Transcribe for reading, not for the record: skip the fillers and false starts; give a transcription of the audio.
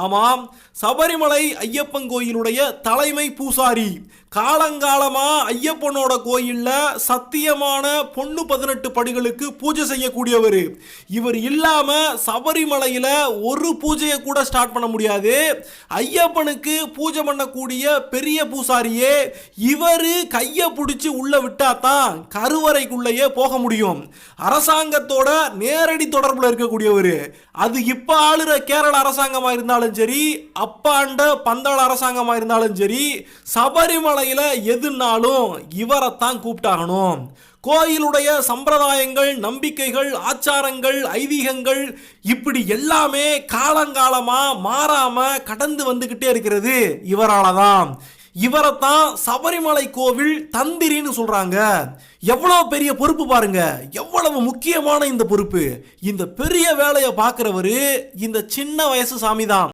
ஆமாம், சபரிமலை ஐயப்பன் கோயிலுடைய தலைமை பூசாரி, காலங்காலமா ஐயப்பனோட கோயில்ல சத்தியமான பொண்ணு 18 படிகளுக்கு பூஜை செய்யக்கூடியவர். இவர் இல்லாம சபரிமலையில ஒரு பூஜையை கூட ஸ்டார்ட் பண்ண முடியாது. ஐயப்பனுக்கு பூஜை பண்ணக்கூடிய பெரிய பூசாரியே இவரு கையை பிடிச்சி உள்ள விட்டாதான் கருவறைக்குள்ளேயே போக முடியும். அரசாங்கத்தோட நேரடி தொடர்புல இருக்கக்கூடியவர். அது இப்ப ஆளுற கேரள அரசாங்கமா இருந்தாலும் சரி, அப்பாண்ட பந்தாள அரசாங்கமா இருந்தாலும் சரி, சபரிமலையில எதுனாலும் இவரைத்தான் கூப்பிட்டாகணும். கோயிலுடைய சம்பிரதாயங்கள், நம்பிக்கைகள், ஆச்சாரங்கள், ஐதீகங்கள் இப்படி எல்லாமே காலங்காலமா மாறாம கடந்து வந்துகிட்டே இருக்கிறது இவராலதான். இவரைத்தான் சபரிமலை கோவில் தந்திரின்னு சொல்றாங்க. எவ்வளவு பெரிய பொறுப்பு பாருங்க, எவ்வளவு முக்கியமான இந்த பொறுப்பு. இந்த பெரிய வேலையை பார்க்கிறவரு இந்த சின்ன வயசு சாமி தான்.